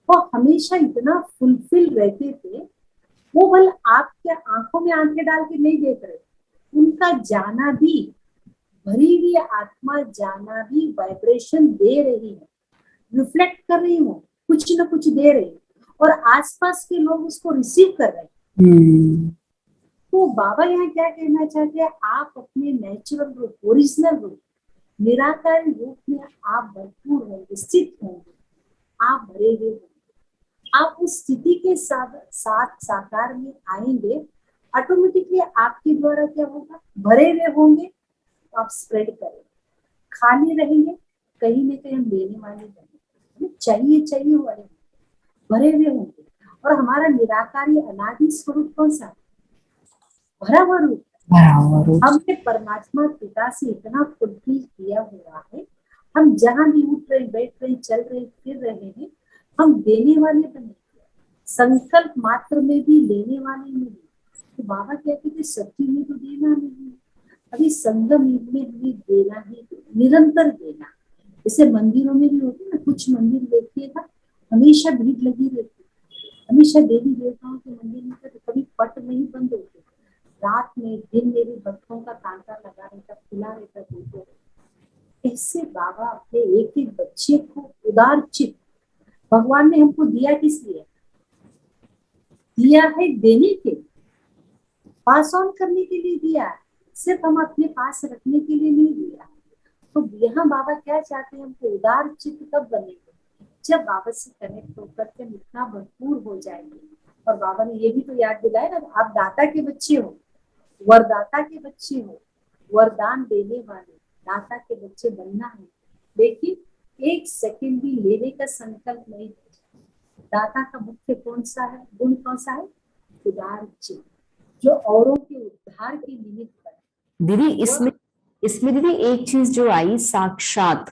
वो हमेशा इतना फुलफिल रहते थे। वो बल आपके आंखों में आंखें डाल के नहीं देख रहे, उनका जाना भी, भरी हुई आत्मा जाना भी वाइब्रेशन दे रही है, रिफ्लेक्ट कर रही हो, कुछ ना कुछ दे रही है, और आसपास के लोग उसको रिसीव कर रहे हैं। तो बाबा यहाँ क्या कहना चाहते हैं, आप अपने नेचुरल रूप, ओरिजिनल रूप, निराकारी रूप में आप भरपूर होंगे, स्थित होंगे, आप भरे हुए होंगे। आप उस स्थिति के साथ साकार में आएंगे, ऑटोमेटिकली आपके द्वारा क्या होगा, भरे हुए होंगे तो आप स्प्रेड करेंगे। खाली रहेंगे, कहीं ना कहीं हम देने वाले बनेंगे, चाहिए चाहिए वाले भरे हुए होंगे। और हमारा निराकारी अनादि स्वरूप कौन सा? भरा हुआ रूप। हमने परमात्मा पिता से इतना फुलफिल किया हुआ है, हम जहां भी उठ रहे, बैठ रहे, चल रहे, फिर रहे हैं, हम देने वाले बने, संकल्प मात्र में भी लेने वाले नहीं। तो बाबा कहते थे सत्य में तो देना नहीं, अभी संगम युग में हमें देना ही, निरंतर देना। जैसे मंदिरों में भी होते ना, कुछ मंदिर देखिएगा हमेशा भीड़ लगी रहती, हमेशा देवी देवताओं के मंदिर में तो कभी पट नहीं बंद होते, रात में दिन में भी भक्तों का तांता लगा रहता, खुला रहता। देखो ऐसे बाबा अपने एक एक बच्चे को उदार चित, भगवान ने हमको दिया किस लिए? दिया है देने के, पास ऑन करने के लिए दिया है, सिर्फ हम अपने पास रखने के लिए नहीं दिया। तो यहाँ बाबा क्या चाहते हैं, हमको उदार चित्त कब बनेंगे? जब बाबा से कनेक्ट होकर के इतना भरपूर हो जाएंगे। और बाबा ने ये भी तो याद दिलाया ना, आप दाता के बच्चे हो, वरदाता के बच्चे हो, वरदान देने वाले दाता के बच्चे बनना है। लेकिन एक सेकंड भी लेने का संकल्प नहीं। दाता का मुख्य कौन सा है, गुण कौन सा है? उदार चित्त, जो औरों के उद्धार के निमित्त बने। दीदी इसमें इसमें दीदी एक चीज जो आई, साक्षात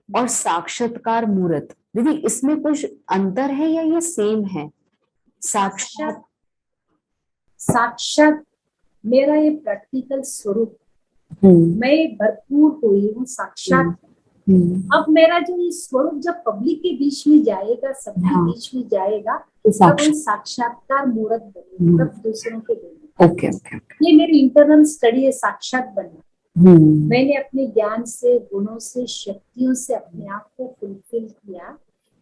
और साक्षात्कार मूर्त, दीदी इसमें कुछ अंतर है या ये सेम है? साक्षात, साक्षात मेरा ये प्रैक्टिकल स्वरूप, मैं भरपूर हुई हूँ, साक्षात। अब मेरा जो ये स्वरूप जब पब्लिक के बीच में जाएगा, सबके बीच में जाएगा, तब हम साक्षात्कार मूर्त बनेंगे, तब दूसरों के देंगे। ओके ओके, ये मेरी इंटरनल स्टडी है, साक्षात बनना। मैंने अपने ज्ञान से, गुणों से, शक्तियों से अपने आप को फुलफिल किया,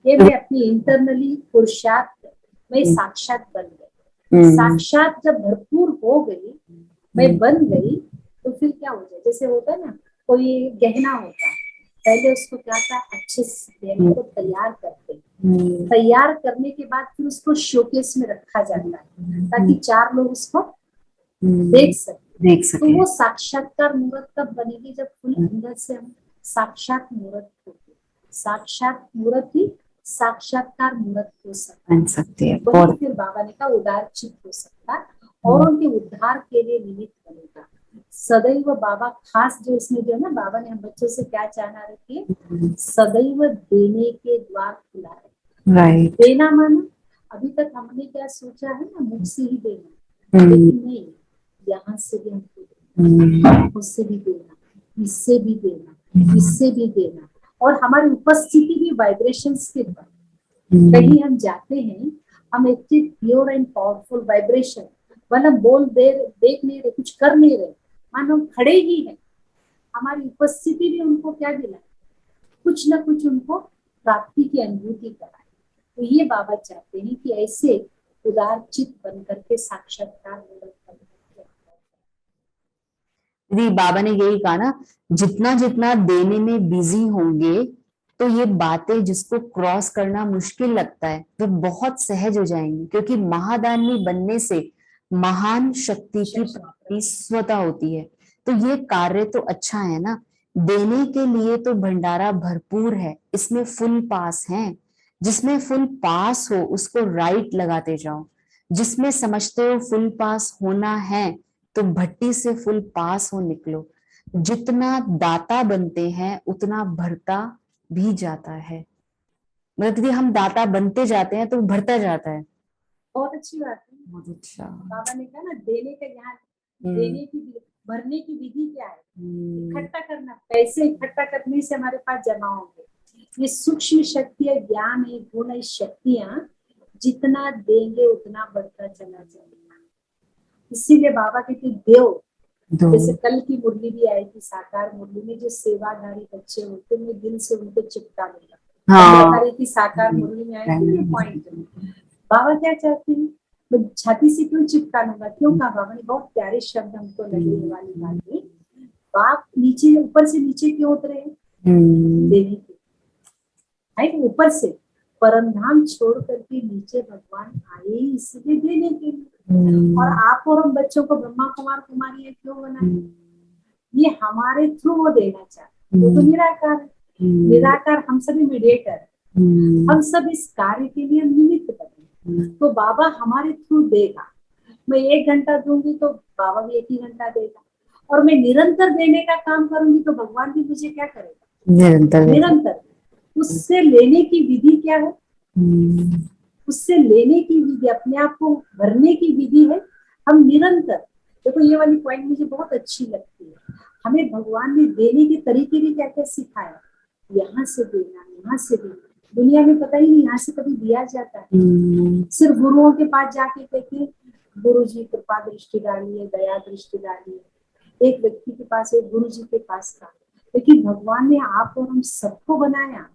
ये मैं अपनी इंटरनली पुरुषार्थ, मैं साक्षात बन गई। साक्षात जब भरपूर हो गई, मैं बन गई, तो फिर क्या हो जाए, जैसे होता है ना, कोई गहना होता है, पहले उसको क्या था, अच्छे से गहने को तैयार करते, तैयार करने के बाद फिर उसको शोकेस में रखा जाता है, ताकि चार लोग उसको देख सके। तो वो साक्षात्कार मूर्त कब बनेगी, जब फुल अंदर से हम साक्षात मूर्त होंगे। साक्षात मूर्त ही साक्षात्कार मूर्त हो सकती है। वही फिर बाबा ने कहा उदार चित्त हो सकता, और उनके उद्धार के लिए निमित्त बनेगा। सदैव बाबा खास जो इसमें जो है ना, बाबा ने हम बच्चों से क्या चाहना रखिए, सदैव देने के द्वार खुला है। देना माना, अभी तक हमने क्या सोचा है ना, मुख से ही देना, लेकिन नहीं, यहाँ से भी हमको उससे भी देना, इससे भी देना, इससे भी देना। और हमारी उपस्थिति भी वाइब्रेशंस के पर, कहीं हम जाते हैं, हम एक प्योर एंड पावरफुल वाइब्रेशन, मतलब बोल दे देख नहीं रहे, कुछ कर नहीं रहे, मानो हम खड़े ही हैं, हमारी उपस्थिति भी उनको क्या दिलाए, कुछ ना कुछ उनको प्राप्ति की अनुभूति कराए। तो ये बाबा चाहते हैं कि ऐसे उदार चित्त बन करके साक्षात्कार दीदी बाबा ने यही कहा ना, जितना जितना देने में बिजी होंगे तो ये बातें जिसको क्रॉस करना मुश्किल लगता है वो बहुत सहज हो जाएंगी, क्योंकि महादानी बनने से महान शक्ति की प्राप्ति स्वतः होती है। तो ये कार्य तो अच्छा है ना, देने के लिए तो भंडारा भरपूर है, इसमें फुल पास है। जिसमें फुल पास हो उसको राइट लगाते जाओ, जिसमें समझते हो फुल पास होना है तो भट्टी से फुल पास हो निकलो। जितना दाता बनते हैं उतना भरता भी जाता है, मतलब कि हम दाता बनते जाते हैं तो भरता जाता है। बहुत अच्छी बात है। बहुत अच्छा। बाबा ने कहा ना, देने का ज्ञान, देने की भरने की विधि क्या है, इकट्ठा करना, पैसे इकट्ठा करने से हमारे पास जमा होंगे। ये सूक्ष्म शक्तियां, ज्ञान है, गुण है, शक्तियां जितना देंगे उतना बढ़ता चला जाएगा। इसीलिए बाबा कहते देव, जैसे कल की मुरली भी आई थी, साकार मुरली में जो सेवाधारी बच्चे होते, मैं दिल से उनको चिपका लूंगा। बता रही थी साकार मुरली में आई थी पॉइंट, बाबा क्या चाहते हैं, मैं छाती से क्यों चिपका लूंगा, क्यों कहा बाबा ने, बहुत प्यारे शब्द हमको लगे वाली बात है। बाप नीचे, ऊपर से नीचे क्यों उतरे, देने के, है ऊपर से परमधाम छोड़ करके नीचे भगवान आए इसलिए देने के लिए। और आप और हम बच्चों को ब्रह्मा कुमार कुमारी क्यों बनाए, ये हमारे थ्रू वो देना चाहते, वो तो निराकार है, निराकार, हम सभी मीडिएटर, हम सब इस कार्य के लिए निमित्त बने। तो बाबा हमारे थ्रू देगा, मैं 1 घंटा दूंगी तो बाबा भी 1 ही घंटा देगा, और मैं निरंतर देने का काम करूंगी तो भगवान भी मुझे क्या करेगा, निरंतर। उससे लेने की विधि क्या है, उससे लेने की विधि, अपने आप को भरने की विधि है, हम निरंतर। देखो ये वाली पॉइंट मुझे बहुत अच्छी लगती है, हमें भगवान ने देने के तरीके भी क्या क्या सिखाया, यहाँ से देना, यहाँ से देना। दुनिया में पता ही नहीं यहाँ से कभी दिया जाता है, सिर्फ गुरुओं के पास जाके कहते गुरु जी कृपा दृष्टि डालिए, दया दृष्टि डालिए। एक व्यक्ति के पास, एक गुरु जी के पास था, लेकिन भगवान ने आप और हम सबको बनाया,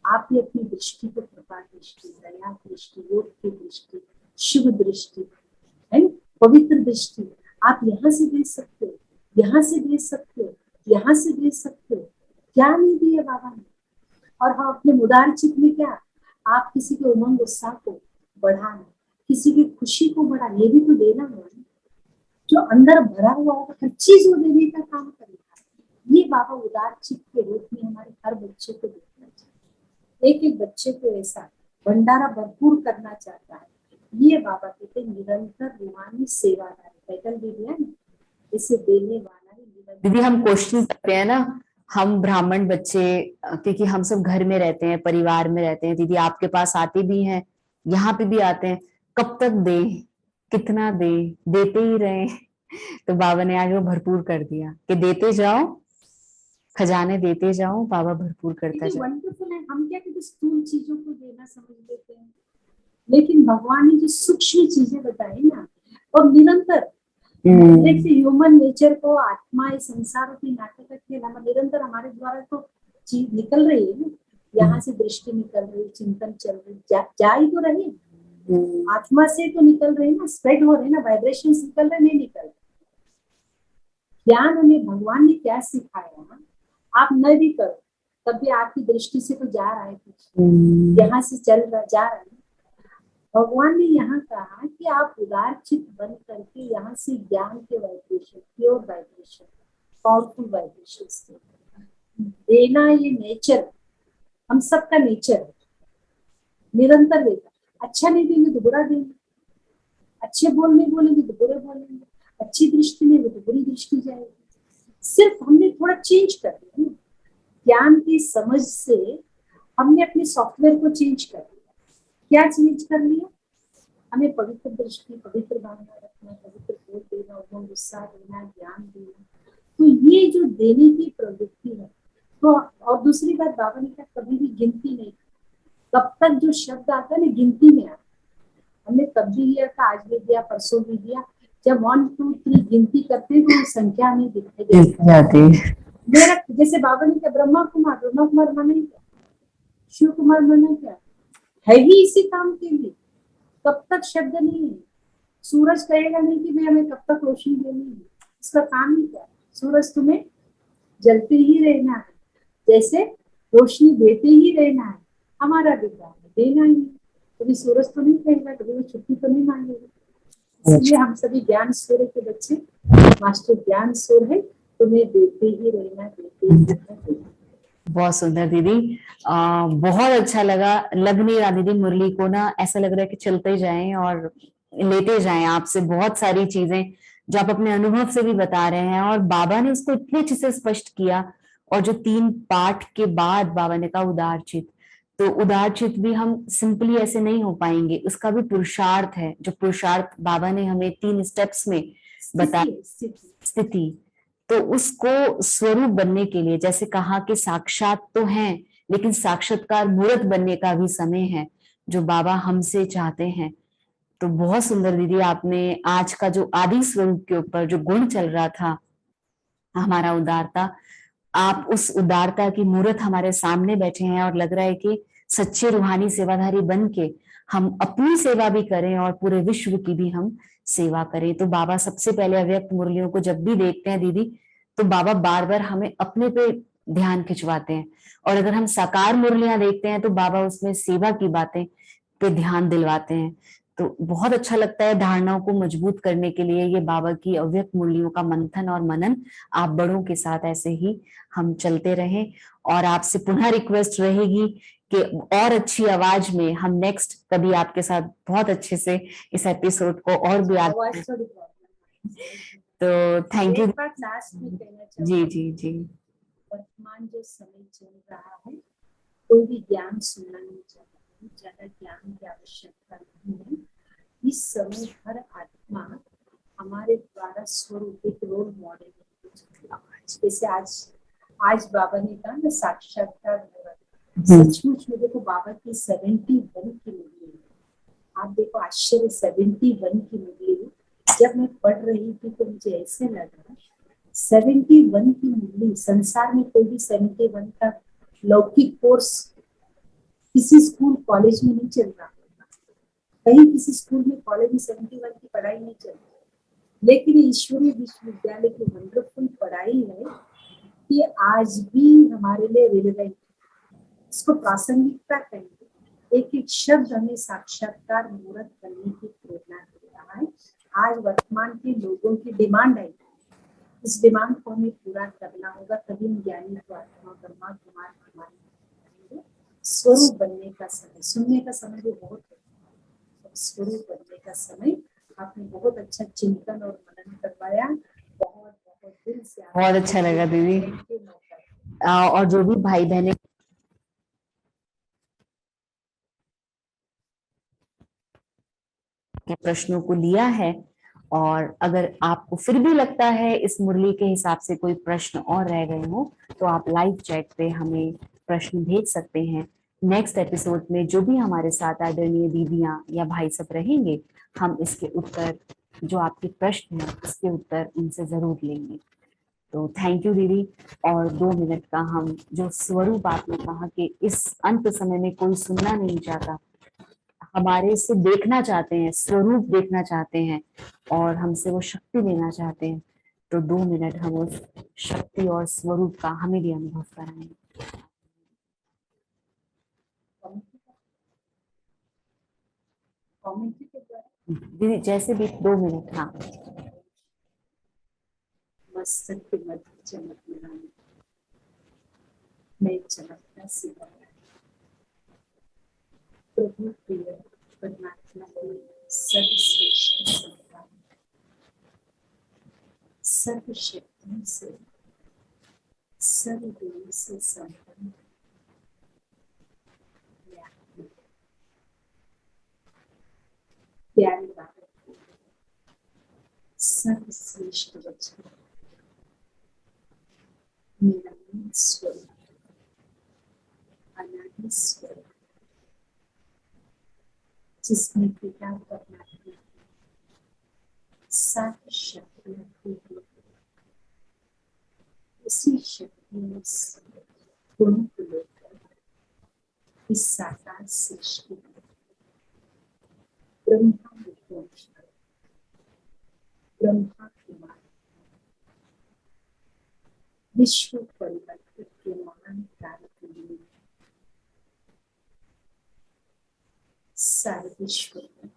आप भी अपनी दृष्टि को कृपा दृष्टि, दया दृष्टि, योग की दृष्टि, शुभ दृष्टि, है पवित्र दृष्टि, आप यहाँ से दे सकते हो, यहाँ से दे सकते हो, यहाँ से दे सकते हो। क्या नहीं दिया बाबा ने। और हम अपने उदार चित्त में क्या, आप किसी के उमंग उत्साह को बढ़ाना, किसी की खुशी को बढ़ाना, ये भी तो देना हुआ है। जो अंदर भरा हुआ होगा हर चीज वो देने का काम करेगा। ये बाबा उदार चित्त के रूप में हमारे हर बच्चे को देखना चाहिए, एक एक बच्चे को ऐसा भंडारा भरपूर करना चाहता है। ये बाबा कहते निरंतर रूहानी सेवादारी, टाइटल भी दिया ना, इसे देने वाला ही। दीदी हम क्वेश्चन करते हैं ना, हम ब्राह्मण बच्चे, क्योंकि हम सब घर में रहते हैं, परिवार में रहते हैं, दीदी आपके पास आते भी हैं, यहाँ पे भी आते हैं, कब तक दे, कितना दे, देते ही रहे। तो बाबा ने आगे वो भरपूर कर दिया कि देते जाओ, खजाने देते जाओ, बाबा भरपूर करता जाए। वंडरफुल है। हम क्या कहते स्थूल चीजों को देना समझ लेते हैं, लेकिन भगवान ने जो सूक्ष्म चीजें बताई ना, और निरंतर देखिए ह्यूमन नेचर को, आत्मा इस संसार की नाटक का खेल, हम निरंतर हमारे द्वारा तो चीज निकल रही है ना, यहाँ से दृष्टि निकल रही, चिंतन चल रही, जा ही तो रही, आत्मा से तो निकल रही ना, स्प्रेड हो रहे ना, वाइब्रेशन निकल रहे, नहीं निकल रहे। ज्ञान हमें भगवान ने क्या सिखाया, आप न भी करो तब भी आपकी दृष्टि से तो जा रहा है कुछ, यहाँ से चल रहा, जा रहा है। भगवान ने यहाँ कहा कि आप उदार चित्त बन करके यहाँ से ज्ञान के vibration, pure vibration, powerful vibration देना, ये नेचर, हम सबका नेचर है, निरंतर देता। अच्छा नहीं देंगे तो बुरा देंगे, अच्छे बोलने बोलेंगे तो बुरे बोलेंगे, अच्छी दृष्टि में तो बुरी दृष्टि जाएगी। सिर्फ हमने थोड़ा चेंज कर दिया, ज्ञान की समझ से हमने अपने सॉफ्टवेयर को चेंज कर दिया। क्या चेंज कर लिया, हमें पवित्र दृष्टि, पवित्र भावना रखना, पवित्र बोल देना, उत्साह देना, ज्ञान देना, तो ये जो देने की प्रवृत्ति है, तो और दूसरी बात बाबा ने कहा कभी भी गिनती नहीं, कब तक जो शब्द आता है ना गिनती में आता, हमने तब भी लिया था, आज भी दिया, परसों भी दिया, जब 1 2 3 गिनती करते हैं तो संख्या में दिखाई जाती मेरा जैसे बाबा ने कहा ब्रह्मा कुमार माने क्या, शिव कुमार माने क्या, है ही इसी काम के लिए, कब तक शब्द नहीं है। सूरज कहेगा नहीं कि भाई हमें कब तक रोशनी देनी है, इसका काम ही क्या है, सूरज तुम्हें जलते ही रहना है, जैसे रोशनी देते ही रहना है, हमारा भी काम है देना ही। कभी सूरज तो नहीं कहेगा, कभी वो छुट्टी तो नहीं मांगेगा। इसलिए हम सभी ज्ञान सूर्य के बच्चे, मास्टर ज्ञान सूर्य है, तुम्हें देते ही रहना, देते ही रहना, देते ही। बहुत सुंदर दीदी, बहुत अच्छा लगा। लग नहीं रहा दीदी मुरली को ना, ऐसा लग रहा है कि चलते जाएं और लेते जाएं आपसे बहुत सारी चीजें जो आप अपने अनुभव से भी बता रहे हैं, और बाबा ने उसको इतने अच्छे से स्पष्ट किया। और जो 3 पाठ के बाद बाबा ने कहा उदार चित, तो उदार चित भी हम सिंपली ऐसे नहीं हो पाएंगे, उसका भी पुरुषार्थ है। जो पुरुषार्थ बाबा ने हमें 3 स्टेप्स में बताया, स्थिति, तो उसको स्वरूप बनने के लिए, जैसे कहा कि साक्षात तो हैं, लेकिन साक्षात्कार मूर्त बनने का भी समय है, जो बाबा हमसे चाहते हैं। तो बहुत सुंदर दीदी, आपने आज का जो आदि स्वरूप के ऊपर जो गुण चल रहा था हमारा उदारता, आप उस उदारता की मूर्त हमारे सामने बैठे हैं, और लग रहा है कि सच्चे रूहानी सेवाधारी बन के हम अपनी सेवा भी करें और पूरे विश्व की भी हम सेवा करें। तो बाबा सबसे पहले अव्यक्त मुरलियों को जब भी देखते हैं दीदी, तो बाबा बार बार हमें अपने पे ध्यान खिंचवाते हैं, और अगर हम साकार मुरलियां देखते हैं तो बाबा उसमें सेवा की बातें पे ध्यान दिलवाते हैं। तो बहुत अच्छा लगता है। धारणाओं को मजबूत करने के लिए ये बाबा की अव्यक्त मूल्यों का मंथन और मनन आप बड़ों के साथ ऐसे ही हम चलते रहें। और आपसे पुनः रिक्वेस्ट रहेगी कि और अच्छी आवाज में हम नेक्स्ट कभी आपके साथ बहुत अच्छे से इस एपिसोड को और भी आगे। तो थैंक यू। लास्ट में कहना जी चाहूंगी, जी जी। वर्तमान जो समय चल रहा है, कोई भी ज्ञान सुनना नहीं चाहता, ज्यादा ज्ञान की आवश्यकता नहीं है। इस समय हर आत्मा हमारे द्वारा स्वरूप एक रोल मॉडल है। जैसे आज बाबा ने कहा ना साक्षात्कार, सचमुच में देखो बाबा की 71 की मुरली, आप देखो आश्चर्य, 71 की मुरली। जब मैं पढ़ रही थी तो मुझे ऐसे लगा 71 की मुरली, संसार में कोई भी 71 का लौकिक कोर्स किसी स्कूल कॉलेज में नहीं चल रहा, कहीं किसी स्कूल में कॉलेज में 71 की पढ़ाई नहीं चल रही, लेकिन ईश्वरीय विश्वविद्यालय की वंडरफुल पढ़ाई है कि आज भी हमारे लिए रिलेवेंट, इसको प्रासंगिकता कहेंगे। एक एक शब्द हमें साक्षात्कार मूर्त करने की प्रेरणा दे रहा है। आज वर्तमान के लोगों की डिमांड है, इस डिमांड को हमें पूरा करना होगा, तभी हम ज्ञानी को आत्मा ब्रह्मा कुमार हमारे स्वरूप बनने का समय, सुनने का समय भी बहुत है, स्वरूप बनने का समय। आपने बहुत अच्छा चिंतन और मनन करवाया, बहुत बहुत दिल से बहुत अच्छा लगा दीदी। और जो भी भाई बहने के प्रश्नों को लिया है, और अगर आपको फिर भी लगता है इस मुरली के हिसाब से कोई प्रश्न और रह गए हो, तो आप लाइव चैट पे हमें प्रश्न भेज सकते हैं। नेक्स्ट एपिसोड में जो भी हमारे साथ आदरणीय दीदियां या भाई सब रहेंगे, हम इसके उत्तर, जो आपके प्रश्न है इसके उत्तर उनसे जरूर लेंगे। तो थैंक यू दीदी। और 2 मिनट का हम जो स्वरूप आपने कहा कि इस अंत समय में कोई सुनना नहीं चाहता, हमारे से देखना चाहते हैं, स्वरूप देखना चाहते हैं, और हमसे वो शक्ति लेना चाहते हैं, तो 2 मिनट हम उस शक्ति और स्वरूप का हमें भी अनुभव कराएंगे। दीदी जैसे भी 2 मिनट। हाँ। मस्तक के मध्य चमकना, मैं चमकता सिवा प्रभु प्रिय परमात्मा की सर्वश्रेष्ठ संतान, सर्वशक्ति से सर्वगुण से संपन्न प्यारे बाबा, सर्वश्रेष्ठ बच्चों, मेरा मूल स्वरूप, अनादि स्वरूप, जिसमें पिता परमात्मा सारी शक्तियां होती, उसी शक्ति में गुणों को लेकर इस साकार सृष्टि ब्रह्मा ब्रह्मा कुमार विश्व परिवर्तन के महान कार्य के लिए सारे विश्व में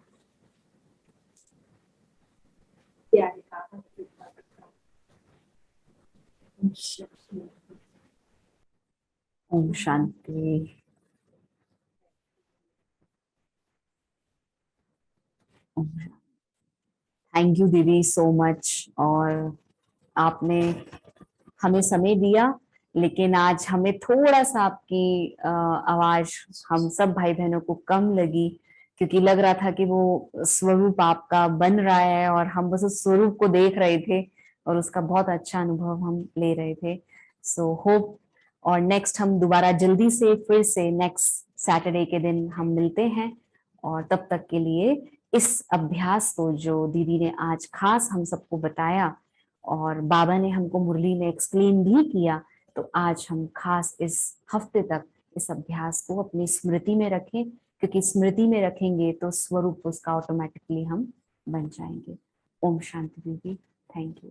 प्यारे बाबा के द्वारा ओम शांति। थैंक यू दीदी सो मच। और आपने हमें समय दिया, लेकिन आज हमें थोड़ा सा आपकी आवाज हम सब भाई बहनों को कम लगी, क्योंकि लग रहा था कि वो स्वरूप आपका बन रहा है और हम बस उस स्वरूप को देख रहे थे और उसका बहुत अच्छा अनुभव हम ले रहे थे। सो होप और नेक्स्ट हम दोबारा जल्दी से फिर से नेक्स्ट सैटरडे के दिन हम मिलते हैं। और तब तक के लिए इस अभ्यास को जो दीदी ने आज खास हम सबको बताया और बाबा ने हमको मुरली में एक्सप्लेन भी किया, तो आज हम खास इस हफ्ते तक इस अभ्यास को अपनी स्मृति में रखें, क्योंकि स्मृति में रखेंगे तो स्वरूप उसका ऑटोमेटिकली हम बन जाएंगे। ओम शांति दीदी, थैंक यू।